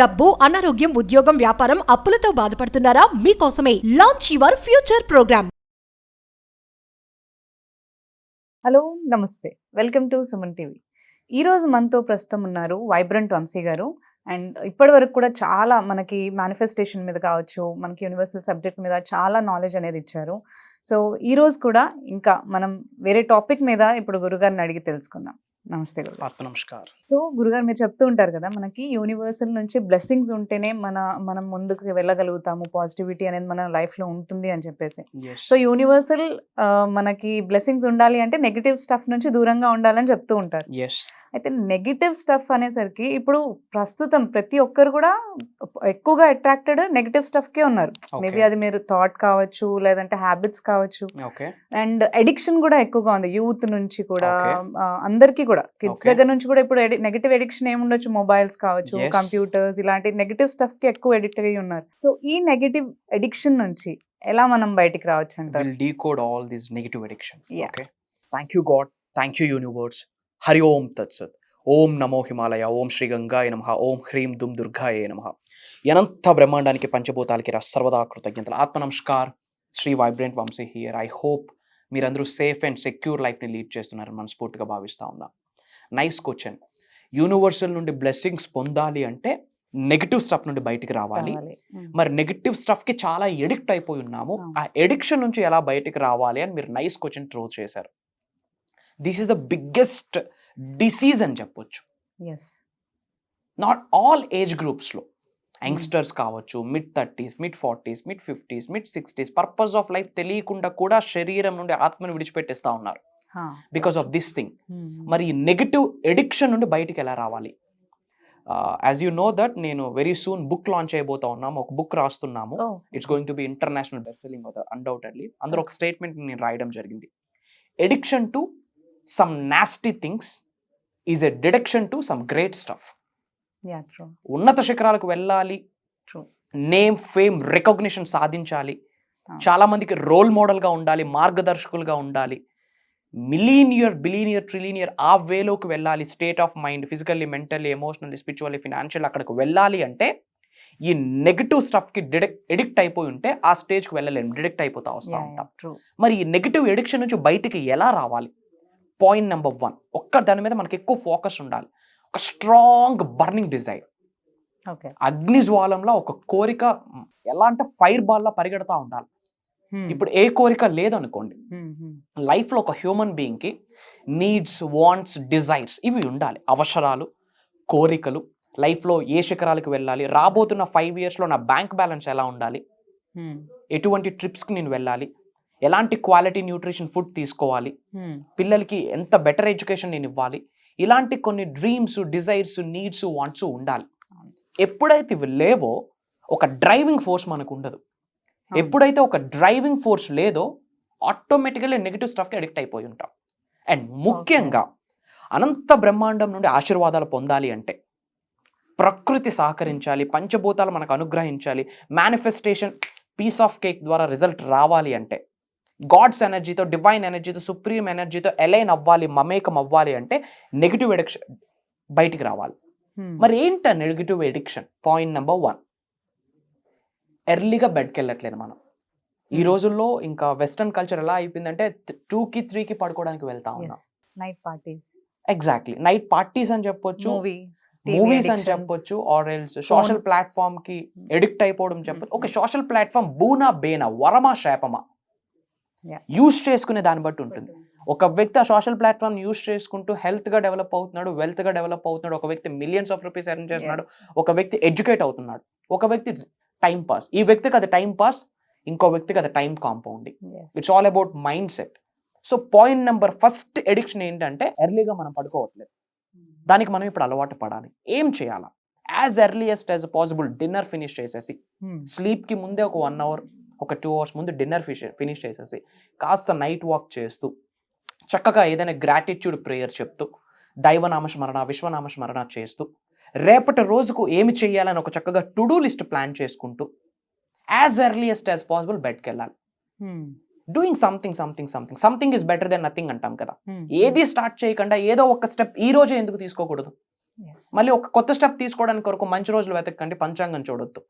డబ్బు, అనారోగ్యం, ఉద్యోగం, వ్యాపారం, అప్పులతో బాధపడుతున్నారా? మీకోసమే launch your future program. Hello నమస్తే, వెల్కమ్ టు సుమన్ టీవీ. ఈరోజు మనతో ప్రస్తుతం ఉన్నారు వైబ్రెంట్ వంశీ గారు. అండ్ ఇప్పటి వరకు కూడా చాలా మనకి మేనిఫెస్టేషన్ మీద కావచ్చు, మనకి యూనివర్సల్ సబ్జెక్ట్ మీద చాలా నాలెడ్జ్ అనేది ఇచ్చారు. సో ఈరోజు కూడా ఇంకా మనం వేరే టాపిక్ మీద ఇప్పుడు గురుగారిని అడిగి తెలుసుకుందాం. నమస్తే గురుగారు. నమస్కారం. సో గురుగారు, మీరు చెప్తూ ఉంటారు కదా, మనకి యూనివర్సల్ నుంచి బ్లెస్సింగ్స్ ఉంటేనే మనం ముందుకు వెళ్ళగలుగుతాము, పాజిటివిటీ అనేది మన లైఫ్లో ఉంటుంది అని చెప్పేసి. సో యూనివర్సల్ మనకి బ్లెస్సింగ్స్ ఉండాలి అంటే నెగిటివ్ స్టఫ్ నుంచి దూరంగా ఉండాలని చెప్తూ ఉంటారు. అయితే నెగిటివ్ స్టఫ్ అనేసరికి ఇప్పుడు ప్రస్తుతం ప్రతి ఒక్కరు కూడా ఎక్కువగా అట్రాక్టెడ్ నెగిటివ్ స్టఫ్కే ఉన్నారు. మేబీ అది మీరు థాట్ కావచ్చు, లేదంటే హ్యాబిట్స్ కావచ్చు, అండ్ అడిక్షన్ కూడా ఎక్కువగా ఉంది యూత్ నుంచి కూడా. అందరికీ కూడా కిడ్స్ దగ్గర నుంచి కూడా ఇప్పుడు నెగిటివ్ అడిక్షన్ ఏముండొచ్చు, మొబైల్స్ కావచ్చు, కంప్యూటర్స్, ఇలాంటి నెగిటివ్ స్టఫ్ కి ఎక్కువ అడిక్ట్ అయ్యి ఉన్నారు. సో ఈ నెగిటివ్ అడిక్షన్ నుంచి ఎలా మనం బయటికి రావచ్చు అంటారు? We'll decode all this negative addiction. Okay. Thank you God. Thank you universe. Hari Om Tat Sat. ఓం నమో హిమాలయ, ఓం శ్రీ గంగాయ నమః, ఓం హ్రీం దుమ్ దుర్గాయ నమః. అనంత బ్రహ్మాండానికి పంచభూతాలకి సర్వదా కృతజ్ఞతలు. ఆత్మ నమస్కార్. Shri vibrant Vamsi here. I hope మీరందరూ సేఫ్ అండ్ సెక్యూర్ లైఫ్ని లీడ్ చేస్తున్నారని మనస్ఫూర్తిగా భావిస్తూ ఉన్నా. Nice question. యూనివర్సల్ నుండి బ్లెస్సింగ్స్ పొందాలి అంటే నెగిటివ్ స్టఫ్ నుండి బయటికి రావాలి. మరి నెగిటివ్ స్టఫ్కి చాలా ఎడిక్ట్ అయిపోయి ఉన్నాము. ఆ ఎడిక్షన్ నుంచి ఎలా బయటికి రావాలి అని మీరు నైస్ క్వశ్చన్ త్రో చేశారు. This is the biggest disease అని చెప్పొచ్చు. నాట్ ఆల్ ఏజ్ గ్రూప్స్లో, యంగ్స్టర్స్ కావచ్చు, mid 30s, mid 40s, mid 50s, mid 60s, purpose of life తెలియకుండా కూడా శరీరం నుండి ఆత్మను విడిచిపెట్టేస్తా ఉన్నారు బికాస్ ఆఫ్ దిస్ థింగ్. మరి ఈ నెగిటివ్ ఎడిక్షన్ నుండి బయటికి ఎలా రావాలి? యాజ్ యూ నో దట్ నేను వెరీ సూన్ బుక్ లాంచ్ అయిపోతా ఉన్నాము, ఒక బుక్ రాస్తున్నాము. It's going to be international best selling undoubtedly. అందులో ఒక స్టేట్మెంట్ నేను రాయడం జరిగింది. Addiction to some nasty things is a deduction to some great stuff. ఉన్నత శిఖరాలకు వెళ్ళాలి, నేమ్, ఫేమ్, రికగ్నిషన్ సాధించాలి, చాలా మందికి రోల్ మోడల్గా ఉండాలి, మార్గదర్శకులుగా ఉండాలి, మిలీనియర్, బిలీనియర్, ట్రిలీనియర్ ఆ వేలోకి వెళ్ళాలి. State of mind, physically, mentally, emotionally, spiritually, financial అక్కడికి వెళ్ళాలి అంటే ఈ నెగిటివ్ స్టఫ్కి ఎడిక్ట్ అయిపోయి ఉంటే ఆ స్టేజ్కి వెళ్ళలేము, డిడెక్ట్ అయిపోతా వస్తూ ఉంటాం. మరి ఈ నెగిటివ్ ఎడిక్షన్ నుంచి బయటికి ఎలా రావాలి? పాయింట్ నెంబర్ 1, ఒక్క దాని మీద మనకి ఎక్కువ ఫోకస్ ఉండాలి. ఒక స్ట్రాంగ్ బర్నింగ్ డిజైర్, అగ్నిజ్వాలంలో ఒక కోరిక ఎలా అంటే ఫైర్ బాల్ లా పరిగెడతా ఉండాలి. ఇప్పుడు ఏ కోరిక లేదనుకోండి, లైఫ్లో ఒక హ్యూమన్ బీయింగ్కి నీడ్స్, వాంట్స్, డిజైర్స్ ఇవి ఉండాలి. అవసరాలు, కోరికలు, లైఫ్లో ఏ శిఖరాలకు వెళ్ళాలి, రాబోతున్న 5 yearsలో నా బ్యాంక్ బ్యాలెన్స్ ఎలా ఉండాలి, ఎటువంటి ట్రిప్స్కి నేను వెళ్ళాలి, ఎలాంటి క్వాలిటీ న్యూట్రిషన్ ఫుడ్ తీసుకోవాలి, పిల్లలకి ఎంత బెటర్ ఎడ్యుకేషన్ నేను ఇవ్వాలి, ఇలాంటి కొన్ని డ్రీమ్స్, డిజైర్స్, నీడ్స్, వాంట్స్ ఉండాలి. ఎప్పుడైతే ఇవి లేవో ఒక డ్రైవింగ్ ఫోర్స్ మనకు ఉండదు. ఎప్పుడైతే ఒక డ్రైవింగ్ ఫోర్స్ లేదో ఆటోమేటికల్లీ నెగిటివ్ స్టఫ్కి అడిక్ట్ అయిపోయి ఉంటాం. అండ్ ముఖ్యంగా అనంత బ్రహ్మాండం నుండి ఆశీర్వాదాలు పొందాలి అంటే ప్రకృతి సహకరించాలి, పంచభూతాలు మనకు అనుగ్రహించాలి, మేనిఫెస్టేషన్, పీస్ ఆఫ్ కేక్ ద్వారా రిజల్ట్ రావాలి అంటే గాడ్స్ ఎనర్జీతో, డివైన్ ఎనర్జీతో, సుప్రీం ఎనర్జీతో అలైన్ అవ్వాలి, మమేకం అవ్వాలి అంటే నెగిటివ్ ఎడిక్షన్ బయటికి రావాలి. మరి ఏంట నెగిటివ్ ఎడిక్షన్? పాయింట్ నెంబర్ 1, ఎర్లీగా బెడ్కి వెళ్ళట్లేదు మనం. ఈ రోజుల్లో ఇంకా వెస్టర్న్ కల్చర్ ఎలా అయిపోయిందంటే 2కి 3కి పడుకోవడానికి వెళ్తా ఉన్నాం. Night parties, exactly, night parties అని చెప్పొచ్చు, మూవీస్ అని చెప్పొచ్చు, ఆర్ ఎల్స్ సోషల్ ప్లాట్ఫామ్ కి ఎడిక్ట్ అయిపోవడం చెప్పొచ్చు. ఒక సోషల్ ప్లాట్ఫామ్ బూనా బేనా, వరమా శాపమా యూజ్ చేసుకునే దాన్ని బట్టి ఉంటుంది. ఒక వ్యక్తి ఆ సోషల్ ప్లాట్ఫామ్ యూజ్ చేసుకుంటూ హెల్త్ గా డెవలప్ అవుతున్నాడు, వెల్త్ గా డెవలప్ అవుతున్నాడు, ఒక వ్యక్తి మిలియన్స్ ఆఫ్ రూపీస్ ఎర్న్ చేస్తున్నాడు, ఒక వ్యక్తి ఎడ్యుకేట్ అవుతున్నాడు, ఒక వ్యక్తి టైం పాస్. ఈ వ్యక్తికి అది టైం పాస్, ఇంకో వ్యక్తికి అది time compounding. It's all about mind set. So point number first addiction ఏంటంటే ఎర్లీగా మనం పడుకోవట్లేదు. దానికి మనం ఇప్పుడు అలవాటు పడాలి. ఏం చేయాలా? As earliest as possible dinner finish చేసేసి, స్లీప్కి ముందే ఒక 1 hour, ఒక 2 hours ముందు డిన్నర్ ఫినిష్ చేసేసి, కాస్త నైట్ వాక్ చేస్తూ, చక్కగా ఏదైనా గ్రాటిట్యూడ్ ప్రేయర్ చెప్తూ, దైవనామస్మరణ, విశ్వనామస్మరణ చేస్తూ, రేపటి రోజుకు ఏమి చేయాలని ఒక చక్కగా టు డూ లిస్ట్ ప్లాన్ చేసుకుంటూ యాజ్ ఎర్లీయెస్ట్ యాజ్ పాసిబుల్ బెడ్కి వెళ్ళాలి. Doing something is better than nothing అంటాం కదా. ఏది స్టార్ట్ చేయకుండా ఏదో ఒక స్టెప్ ఈ రోజే ఎందుకు తీసుకోకూడదు? మళ్ళీ ఒక కొత్త స్టెప్ తీసుకోవడానికి కొరకు మంచి రోజులు వెతకండి, పంచాంగం చూడొద్దు.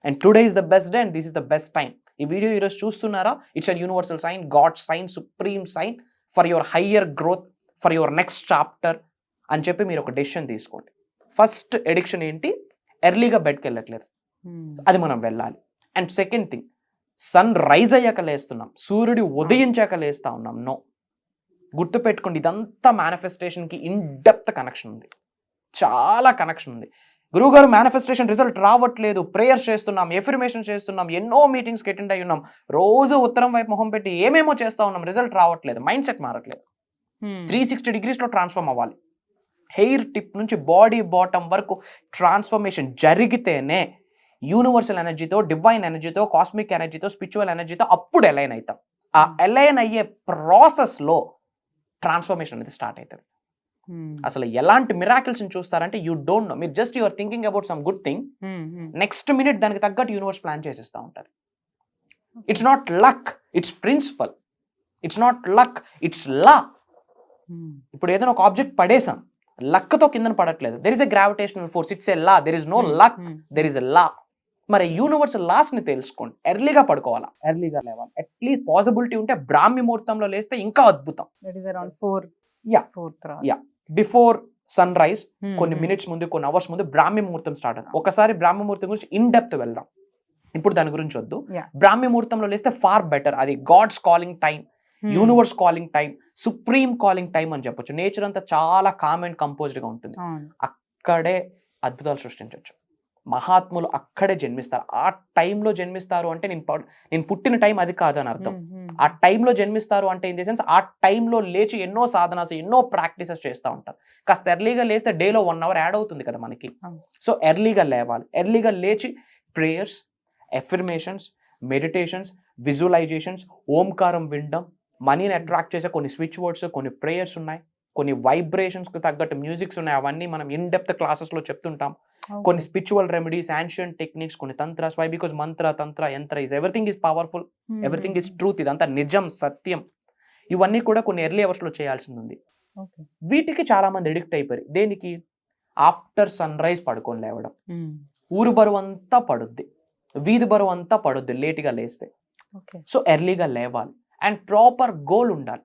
And today is the best day and this is the best time. ఈ వీడియో ఈరోజు చూస్తున్నారా? It's a universal sign, god sign, supreme sign for your higher growth, for your next chapter అని చెప్పి మీరు ఒక డెసిషన్ తీసుకోండి. ఫస్ట్ ఎడిక్షన్ ఏంటి? ఎర్లీగా బెడ్కి వెళ్ళట్లేదు, అది మనం వెళ్ళాలి. And second thing, sunrise అయ్యాక లేస్తున్నాం, సూర్యుడు ఉదయించాక లేస్తా ఉన్నాం. నో, గుర్తుపెట్టుకోండి, ఇదంతా మేనిఫెస్టేషన్కి ఇన్ డెప్త్ కనెక్షన్ ఉంది, చాలా కనెక్షన్ ఉంది. గురువుగారు మేనిఫెస్టేషన్ రిజల్ట్ రావట్లేదు, ప్రేయర్స్ చేస్తున్నాం, ఎఫర్మేషన్ చేస్తున్నాం, ఎన్నో మీటింగ్స్కి అటెండ్ అయి ఉన్నాం, రోజు ఉత్తరం వైపు మొహం పెట్టి ఏమేమో చేస్తూ ఉన్నాం, రిజల్ట్ రావట్లేదు, మైండ్ సెట్ మారట్లేదు. 360 degreesలో ట్రాన్స్ఫార్మ్ అవ్వాలి. హెయిర్ టిప్ నుంచి బాడీ బాటమ్ వరకు ట్రాన్స్ఫర్మేషన్ జరిగితేనే యూనివర్సల్ ఎనర్జీతో, డివైన్ ఎనర్జీతో, కాస్మిక్ ఎనర్జీతో, స్పిరిచువల్ ఎనర్జీతో అప్పుడు అలైన్ అవుతాం. ఆ అలైన్ అయ్యే ప్రాసెస్లో ట్రాన్స్ఫర్మేషన్ అనేది స్టార్ట్ అవుతుంది. అసలు ఎలాంటి మిరాకిల్స్ చూస్తారంటే యూ డోంట్ నో. మీరు just you're thinking about some good thing, next minute దానికి తగ్గట్టు యూనివర్స్ ప్లాన్ చేసేస్తూ ఉంటుంది. It's not luck, it's principle. It's not luck, it's law. ఇప్పుడు ఏదైనా ఒక ఆబ్జెక్ట్ పడేసాం, లక్తో కిందన పడట్లేదు. There is a gravitational force, it's a law. There is no luck, there is a law. మరి యూనివర్సల్ లాస్ ని తెలుసుకోండి. ఎర్లీగా పడుకోవాలా, ఎర్లీగా లేవాలి. అట్లీస్ట్ పాసిబిలిటీ ఉంటే బ్రాహ్మీ ముహూర్తంలో లేస్తే ఇంకా అద్భుతం. బిఫోర్ సన్ రైజ్ కొన్ని మినిట్స్ ముందు, కొన్ని అవర్స్ ముందు బ్రాహ్మీ ముహూర్తం స్టార్ట్ అవుతుంది. ఒకసారి బ్రాహ్మీ ముహూర్తం గురించి ఇన్ డెప్త్ వెళ్దాం. ఇప్పుడు దాని గురించి వద్దు. బ్రాహ్మీ ముహూర్తంలో లేస్తే ఫార్ బెటర్. అది god's calling time, universe calling time, supreme calling time అని చెప్పొచ్చు. నేచర్ అంతా చాలా కామ్ అండ్ కంపోజ్డ్ గా ఉంటుంది. అక్కడే అద్భుతాలు సృష్టించవచ్చు. మహాత్ములు అక్కడే జన్మిస్తారు. ఆ టైంలో జన్మిస్తారు అంటే నేను పుట్టిన టైం అది కాదు అని అర్థం. ఆ టైంలో జన్మిస్తారు అంటే ఇన్ ది సెన్స్ ఆ టైంలో లేచి ఎన్నో సాధనాలు, ఎన్నో ప్రాక్టీసెస్ చేస్తూ ఉంటారు. కాస్త ఎర్లీగా లేస్తే డేలో 1 hour యాడ్ అవుతుంది కదా మనకి. సో ఎర్లీగా లేవాలి. ఎర్లీగా లేచి ప్రేయర్స్, ఎఫర్మేషన్స్, మెడిటేషన్స్, విజువలైజేషన్స్, ఓంకారం వినడం, మనీని అట్రాక్ట్ చేసే కొన్ని స్విచ్ వర్డ్స్, కొన్ని ప్రేయర్స్ ఉన్నాయి, కొన్ని వైబ్రేషన్స్కి తగ్గట్టు మ్యూజిక్స్ ఉన్నాయి. అవన్నీ మనం ఇన్ డెప్త్ క్లాసెస్లో చెప్తుంటాం. కొన్ని స్పిరిచువల్ రెమెడీస్, యాన్షియంట్ టెక్నిక్స్, కొన్ని తంత్రాస్. వై? బికాస్ మంత్ర, తంత్ర, యంత్ర is everything is powerful, everything is truth. ఇదంతా నిజం, సత్యం. ఇవన్నీ కూడా కొన్ని ఎర్లీ అవర్స్లో చేయాల్సింది ఉంది. వీటికి చాలా మంది ఎడిక్ట్ అయిపోయారు. దేనికి? ఆఫ్టర్ సన్ రైజ్ పడుకొని లేవడం. ఊరు బరువు అంతా పడుద్ది, వీధి బరువు అంతా పడుద్ది లేట్గా లేస్తే. సో ఎర్లీగా లేవాలి అండ్ ప్రాపర్ గోల్ ఉండాలి.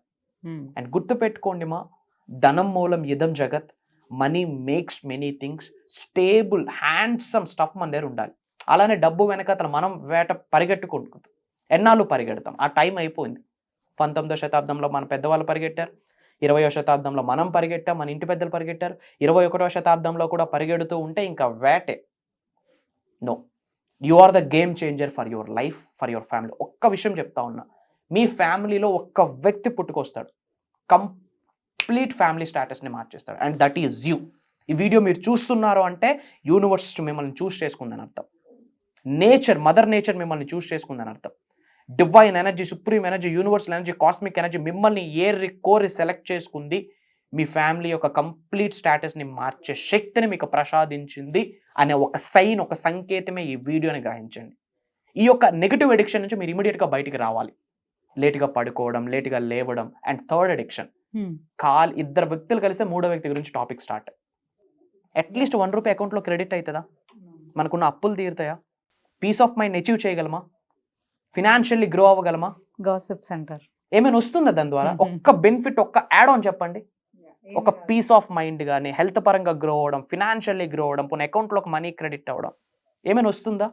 అండ్ గుర్తుపెట్టుకోండి మా, ధనం మూలం ఇదం జగత్, money makes many things, stable handsome stuff మన దగ్గర ఉండాలి. అలానే డబ్బు వెనకతల మనం పరిగెట్టుకుంటుంది. ఎన్నాళ్ళు పరిగెడతాం? ఆ టైం అయిపోయింది. 19వ శతాబ్దంలో మన పెద్దవాళ్ళు పరిగెట్టారు, 20వ శతాబ్దంలో మనం పరిగెట్టాం, మన ఇంటి పెద్దలు పరిగెట్టారు, 21వ శతాబ్దంలో కూడా పరిగెడుతూ ఉంటే ఇంకా వేటే. No, you are the game changer for your life, for your family. ఒక్క విషయం చెప్తా ఉన్నా, మీ ఫ్యామిలీలో ఒక్క వ్యక్తి పుట్టుకొస్తాడు, కంప్లీట్ ఫ్యామిలీ స్టేటస్ని మార్చేస్తాడు. And that is you. ఈ వీడియో మీరు చూస్తున్నారు అంటే యూనివర్స్ మిమ్మల్ని చూస్ చేసుకుందని అర్థం. నేచర్, మదర్ నేచర్ మిమ్మల్ని చూస్ చేసుకుందని అర్థం. Divine energy, supreme energy, universal energy, cosmic energy మిమ్మల్ని కోరి సెలెక్ట్ చేసుకుంది. మీ ఫ్యామిలీ యొక్క కంప్లీట్ స్టేటస్ని మార్చే శక్తిని మీకు ప్రసాదించింది అనే ఒక సైన్, ఒక సంకేతమే ఈ వీడియోని గ్రహించండి. ఈ యొక్క నెగిటివ్ ఎడిక్షన్ నుంచి మీరు ఇమీడియట్గా బయటికి రావాలి. లేట్గా పడుకోవడం, లేట్గా లేవడం. అండ్ థర్డ్ ఎడిక్షన్, ఇద్దరు వ్యక్తులు కలిస్తే మూడో వ్యక్తి గురించి టాపిక్ స్టార్ట్. అట్లీస్ట్ 1 రూపీ అకౌంట్లో క్రెడిట్ అవుతుందా? మనకున్న అప్పులు తీరుతాయా? పీస్ ఆఫ్ మైండ్ అచీవ్ చేయగలమా? ఫినాన్షియల్లీ గ్రో అవ్వగలమా? గాసిప్స్ అంటారు. ఏమైనా వస్తుందా దాని ద్వారా? ఒక్క బెనిఫిట్, ఒక్క యాడ్ ఆన్ చెప్పండి. ఒక పీస్ ఆఫ్ మైండ్ కానీ, హెల్త్ పరంగా గ్రో అవ్వడం, ఫినాన్షియల్లీ గ్రో అవ్వడం, పోనీ అకౌంట్లోకి మనీ క్రెడిట్ అవ్వడం ఏమైనా వస్తుందా?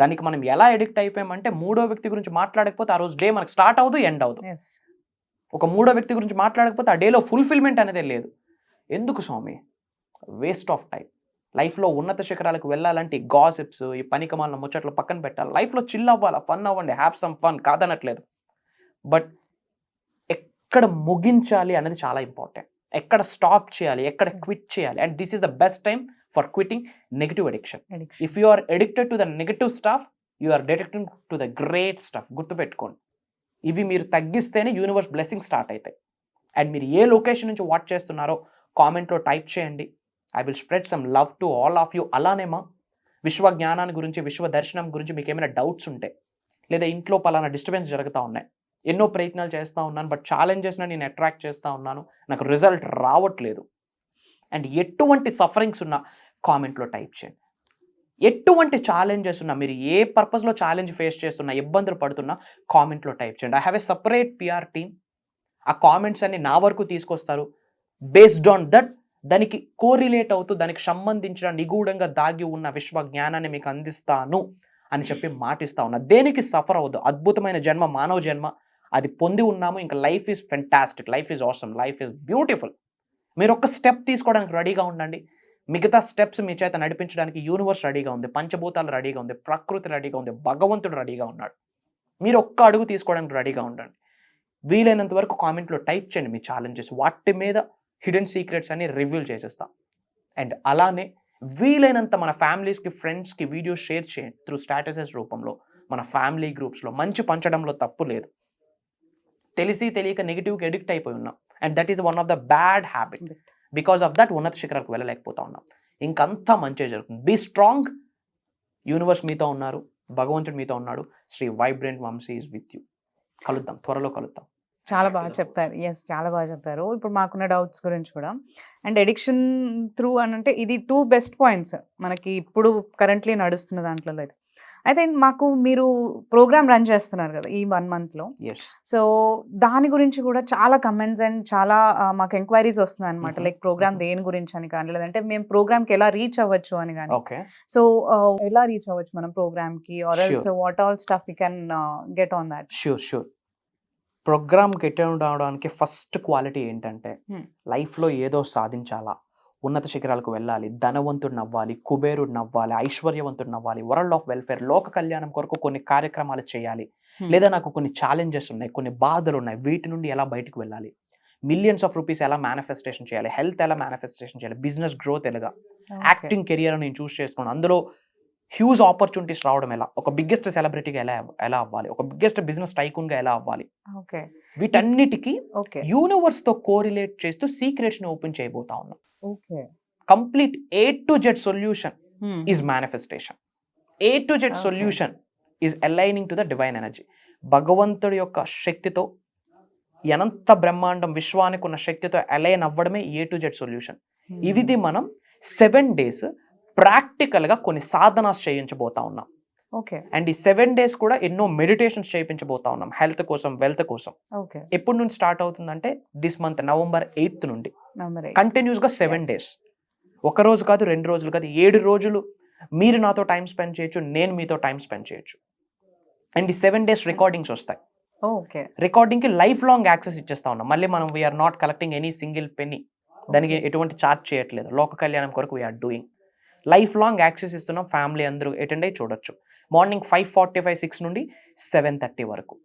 దానికి మనం ఎలా ఎడిక్ట్ అయిపోయామంటే, మూడో వ్యక్తి గురించి మాట్లాడకపోతే ఆ రోజు డే మనకు స్టార్ట్ అవ్వదు, ఎండ్ అవ్వదు. ఒక మూడో వ్యక్తి గురించి మాట్లాడకపోతే ఆ డేలో ఫుల్ఫిల్మెంట్ అనేది లేదు. ఎందుకు స్వామి? Waste of time. లైఫ్లో ఉన్నత శిఖరాలకు వెళ్ళాలంటే ఈ గాసిప్స్, ఈ పనికమాలిన ముచ్చట్లు పక్కన పెట్టాలి. లైఫ్లో చిల్ అవ్వాలా, ఫన్ అవ్వండి, హ్యావ్ సమ్ ఫన్, కాదనట్లేదు. బట్ ఎక్కడ ముగించాలి అనేది చాలా ఇంపార్టెంట్. ఎక్కడ స్టాప్ చేయాలి, ఎక్కడ క్విట్ చేయాలి. And this is the best time for quitting negative addiction. If you are addicted to the negative stuff, you are addicted to the great stuff. గుర్తుపెట్టుకోండి, ఇవి మీరు తగ్గిస్తేనే యూనివర్స్ బ్లెస్సింగ్ స్టార్ట్ అవుతాయి. అండ్ మీరు ఏ లొకేషన్ నుంచి వాచ్ చేస్తున్నారో కామెంట్లో టైప్ చేయండి. I will spread some love to all of you. అలానేమా విశ్వ జ్ఞానాన్ని గురించి, విశ్వ దర్శనం గురించి మీకు ఏమైనా డౌట్స్ ఉంటే, లేదా ఇంట్లో పలానా డిస్టర్బెన్స్ జరుగుతూ ఉన్నాయి, ఎన్నో ప్రయత్నాలు చేస్తూ ఉన్నాను బట్ ఛాలెంజెస్ని నేను అట్రాక్ట్ చేస్తూ ఉన్నాను, నాకు రిజల్ట్ రావట్లేదు, అండ్ ఎటువంటి సఫరింగ్స్ ఉన్నా కామెంట్లో టైప్ చేయండి. ఎటువంటి ఛాలెంజెస్ ఉన్నా, మీరు ఏ పర్పస్లో ఛాలెంజ్ ఫేస్ చేస్తున్నా, ఇబ్బందులు పడుతున్నా కామెంట్లో టైప్ చేయండి. I have a separate PR team. ఆ కామెంట్స్ అన్ని నా వరకు తీసుకొస్తారు. బేస్డ్ ఆన్ దట్ దానికి కోరిలేట్ అవుతూ దానికి సంబంధించిన నిగూఢంగా దాగి ఉన్న విశ్వ జ్ఞానాన్ని మీకు అందిస్తాను అని చెప్పి మాటిస్తా ఉన్నా. దేనికి సఫర్ అవ్వదు. అద్భుతమైన జన్మ, మానవ జన్మ, అది పొంది ఉన్నాము. ఇంకా life is fantastic, life is awesome, life is beautiful. మీరు ఒక స్టెప్ తీసుకోవడానికి రెడీగా ఉండండి. మిగతా స్టెప్స్ మీ చేత నడిపించడానికి యూనివర్స్ రెడీగా ఉంది, పంచభూతాలు రెడీగా ఉంది, ప్రకృతి రెడీగా ఉంది, భగవంతుడు రెడీగా ఉన్నాడు. మీరు ఒక్క అడుగు తీసుకోవడానికి రెడీగా ఉండండి. వీలైనంత వరకు కామెంట్లో టైప్ చేయండి మీ ఛాలెంజెస్. వాటి మీద హిడెన్ సీక్రెట్స్ అన్ని రివీల్ చేసేస్తాం. అండ్ అలానే వీలైనంత మన ఫ్యామిలీస్కి, ఫ్రెండ్స్కి వీడియోస్ షేర్ చేయండి త్రూ స్టాటసెస్ రూపంలో, మన ఫ్యామిలీ గ్రూప్స్లో. మంచి పంచడంలో తప్పు లేదు. తెలిసి తెలియక నెగిటివ్కి ఎడిక్ట్ అయిపోయి ఉన్నాం. And that is one of the bad habit. Because of that ఉన్నత శిఖరాలకు వెళ్ళలేకపోతా ఉన్నాం. ఇంకంతా మంచిగా జరుగుతుంది. Be strong. యూనివర్స్ మీతో ఉన్నారు, భగవంతుడు మీతో ఉన్నాడు. Shri vibrant Vamsi is with you. కలుద్దాం, త్వరలో కలుద్దాం. చాలా బాగా చెప్పారు. ఎస్, చాలా బాగా చెప్పారు. ఇప్పుడు మాకున్న డౌట్స్ గురించి కూడా, అండ్ ఎడిక్షన్ త్రూ అని అంటే ఇది 2 బెస్ట్ పాయింట్స్ మనకి ఇప్పుడు కరెంట్లీ నడుస్తున్న దాంట్లో అయితే. అయితే మాకు మీరు ప్రోగ్రామ్ రన్ చేస్తున్నారు కదా ఈ 1 monthలో. సో దాని గురించి కూడా చాలా కమెంట్స్ అండ్ చాలా మాకు ఎంక్వైరీస్ వస్తున్నాయి అనమాట. లైక్ ప్రోగ్రామ్ దేని గురించి అని కానీ, లేదంటే మేము ప్రోగ్రామ్కి ఎలా రీచ్ అవ్వచ్చు అని కానీ. సో ఎలా రీచ్ అవ్వచ్చు మనం ప్రోగ్రామ్కి, or else what all stuff you can get on that? Sure. ప్రోగ్రామ్కి అటెండ్ అవడానికి ఫస్ట్ క్వాలిటీ ఏంటంటే, లైఫ్లో ఏదో సాధించాలా, ఉన్నత శిఖరాలకు వెళ్ళాలి, ధనవంతుడిని అవ్వాలి, కుబేరుడిని అవ్వాలి, ఐశ్వర్యవంతుడిని అవ్వాలి, వరల్డ్ ఆఫ్ వెల్ఫేర్, లోక కళ్యాణం కొరకు కొన్ని కార్యక్రమాలు చేయాలి, లేదా నాకు కొన్ని ఛాలెంజెస్ ఉన్నాయి, కొన్ని బాధలు ఉన్నాయి, వీటి నుండి ఎలా బయటకు వెళ్ళాలి, మిలియన్స్ ఆఫ్ రూపీస్ ఎలా మేనిఫెస్టేషన్ చేయాలి, హెల్త్ ఎలా మేనిఫెస్టేషన్ చేయాలి, బిజినెస్ గ్రోత్ ఎలాగా, యాక్టింగ్ కెరియర్ నేను చూస్ చేసుకున్నాను, అందులో హ్యూజ్ ఆపర్చునిటీస్ రావడం ఎలా, ఒక బిగ్గెస్ట్ సెలబ్రిటీగా ఎలా అవ్వాలి, ఒక బిగ్గెస్ట్ బిజినెస్ టైకూన్గా ఎలా అవ్వాలి, వీటన్నిటికీ యూనివర్స్ తో కోరిలేట్ చేస్తూ సీక్రెట్స్ ని ఓపెన్ చేయబోతా ఉన్నాం. Complete A to Z solution is manifestation. A to Z solution is aligning to the divine energy. భగవంతుడి యొక్క శక్తితో, అనంత బ్రహ్మాండం విశ్వానికి ఉన్న శక్తితో అలైన్ అవ్వడమే A to Z సొల్యూషన్. ఇది మనం 7 days ప్రాక్టికల్గా కొన్ని సాధనాలు చేయించబోతా ఉన్నాం. అండ్ ఈ 7 days కూడా ఎన్నో మెడిటేషన్స్ చేయించబోతా ఉన్నాం, హెల్త్ కోసం, వెల్త్ కోసం. ఎప్పటి నుంచి స్టార్ట్ అవుతుందంటే దిస్ మంత్ November 8th నుండి కంటిన్యూస్ గా 7 days. ఒక రోజు కాదు, 2 రోజులు కాదు, 7 రోజులు మీరు నాతో టైం స్పెండ్ చేయొచ్చు, నేను మీతో టైం స్పెండ్ చేయొచ్చు. అండ్ ఈ 7 days రికార్డింగ్స్ వస్తాయి. రికార్డింగ్ కి లైఫ్ లాంగ్ యాక్సెస్ ఇచ్చేస్తా ఉన్నాం. మళ్ళీ మనం we are not collecting any single penny, దానికి ఎటువంటి ఛార్జ్ చేయట్లేదు. లోక కళ్యాణం కొరకు we are doing. Lifelong access ఇస్తున్నాం. ఫ్యామిలీ అందరూ అటెండ్ అయ్యి చూడొచ్చు. మార్నింగ్ 5:45, 6 నుండి 7:30 వరకు.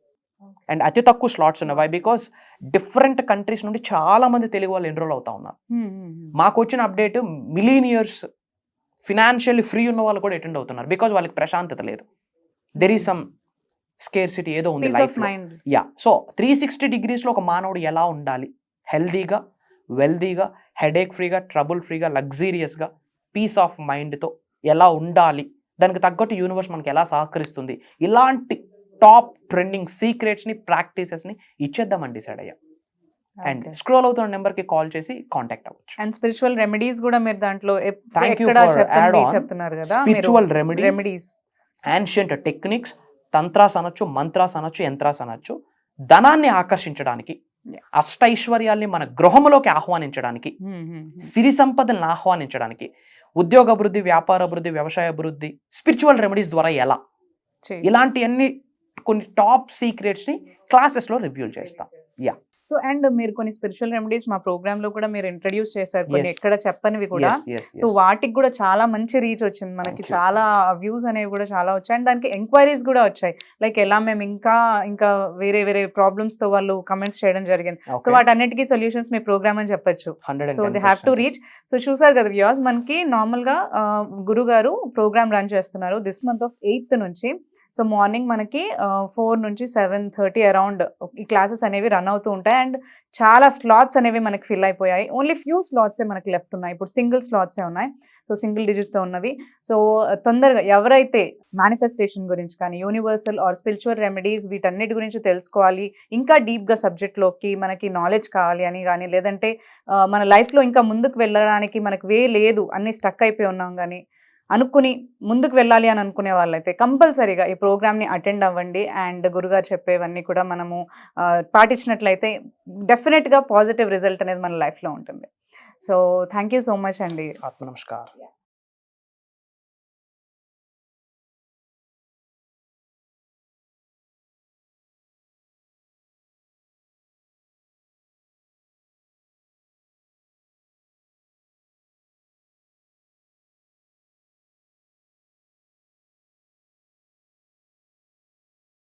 అండ్ అతి తక్కువ స్లాట్స్ ఉన్నాయి. బికాస్ డిఫరెంట్ కంట్రీస్ నుండి చాలా మంది తెలుగు వాళ్ళు ఎన్రోల్ అవుతా ఉన్నారు. మాకు వచ్చిన అప్డేట్ మిలీనియర్స్, ఫినాన్షియల్లీ ఫ్రీ ఉన్న వాళ్ళు కూడా అటెండ్ అవుతున్నారు. బికాస్ వాళ్ళకి ప్రశాంతత లేదు. దెర్ ఈస్ సమ్ స్కేర్సిటీ ఏదో ఉంది లైఫ్. సో 360 degrees లో ఒక మానవుడు ఎలా ఉండాలి, హెల్దీగా, వెల్దీగా, హెడేక్ ఫ్రీగా, ట్రబుల్ ఫ్రీగా, లగ్జీరియస్గా, పీస్ ఆఫ్ మైండ్తో ఎలా ఉండాలి, దానికి తగ్గట్టు యూనివర్స్ మనకి ఎలా సహకరిస్తుంది, ఇలాంటి టాప్ ట్రెండింగ్ సీక్రెట్స్ని, ప్రాక్టీసెస్ని ఇచ్చేద్దామని డిసైడ్ అయ్యా. అండ్ స్క్రోల్ అవుతున్న నెంబర్కి కాల్ చేసి కాంటాక్ట్ అవ్వచ్చు. అండ్ స్పిరిచువల్ రెమెడీస్ కూడా మీరు దాంట్లో చెప్తున్నారు కదా. స్పిరిచువల్ రెమెడీస్, యాన్షియంట్ టెక్నిక్స్, తంత్రాస్ అనొచ్చు, మంత్రాస్ అనొచ్చు, యంత్రాస్ అనొచ్చు, ధనాన్ని ఆకర్షించడానికి, అష్టైశ్వర్యాల్ని మన గృహంలోకి ఆహ్వానించడానికి, సిరి సంపదలను ఆహ్వానించడానికి, ఉద్యోగ అభివృద్ధి, వ్యాపార అభివృద్ధి, వ్యవసాయ అభివృద్ధి, స్పిరిచువల్ రెమెడీస్ ద్వారా ఎలా, ఇలాంటి అన్ని కొన్ని టాప్ సీక్రెట్స్ ని క్లాసెస్ లో రివ్యూ చేస్తాం. సో అండ్ మీరు కొన్ని స్పిరిచువల్ రెమెడీస్ మా ప్రోగ్రామ్ లో కూడా మీరు ఇంట్రడ్యూస్ చేశారు, కొన్ని ఎక్కడ చెప్పనివి కూడా. సో వాటికి కూడా చాలా మంచి రీచ్ వచ్చింది మనకి, చాలా వ్యూస్ అనేవి కూడా చాలా వచ్చాయి. అండ్ దానికి ఎంక్వైరీస్ కూడా వచ్చాయి, లైక్ ఎలా మేము ఇంకా వేరే ప్రాబ్లమ్స్ తో వాళ్ళు కమెంట్స్ చేయడం జరిగింది. సో వాటన్నిటికీ సొల్యూషన్స్ మీ ప్రోగ్రామ్ అని చెప్పొచ్చు. So they have to reach. So చూసారు కదా వ్యూవర్స్, మనకి నార్మల్ గా గురుగారు ప్రోగ్రామ్ రన్ చేస్తున్నారు దిస్ మంత్ ఆఫ్ 8th నుంచి సో మార్నింగ్ మనకి 4 నుంచి 7:30 అరౌండ్ ఈ క్లాసెస్ అనేవి రన్ అవుతూ ఉంటాయి. అండ్ చాలా స్లాట్స్ అనేవి మనకి ఫిల్ అయిపోయాయి. ఓన్లీ ఫ్యూ స్లాట్సే మనకి లెఫ్ట్ ఉన్నాయి. ఇప్పుడు సింగిల్ స్లాట్సే ఉన్నాయి. సో సింగిల్ డిజిట్తో ఉన్నవి. సో తొందరగా ఎవరైతే మేనిఫెస్టేషన్ గురించి కానీ యూనివర్సల్ ఆర్ స్పిరిచువల్ రెమెడీస్ వీటన్నిటి గురించి తెలుసుకోవాలి, ఇంకా డీప్గా సబ్జెక్ట్లోకి మనకి నాలెడ్జ్ కావాలి అని కానీ, లేదంటే మన లైఫ్లో ఇంకా ముందుకు వెళ్ళడానికి మనకు వే లేదు, అన్నీ స్టక్ అయిపోయి ఉన్నాం కానీ అనుకుని ముందుకు వెళ్ళాలి అని అనుకునే వాళ్ళైతే కంపల్సరీగా ఈ ప్రోగ్రామ్ని అటెండ్ అవ్వండి. అండ్ గురుగారు చెప్పేవన్నీ కూడా మనము పాటించినట్లయితే డెఫినెట్గా పాజిటివ్ రిజల్ట్ అనేది మన లైఫ్లో ఉంటుంది. So thank you so much అండి. ఆత్మ నమస్కారం.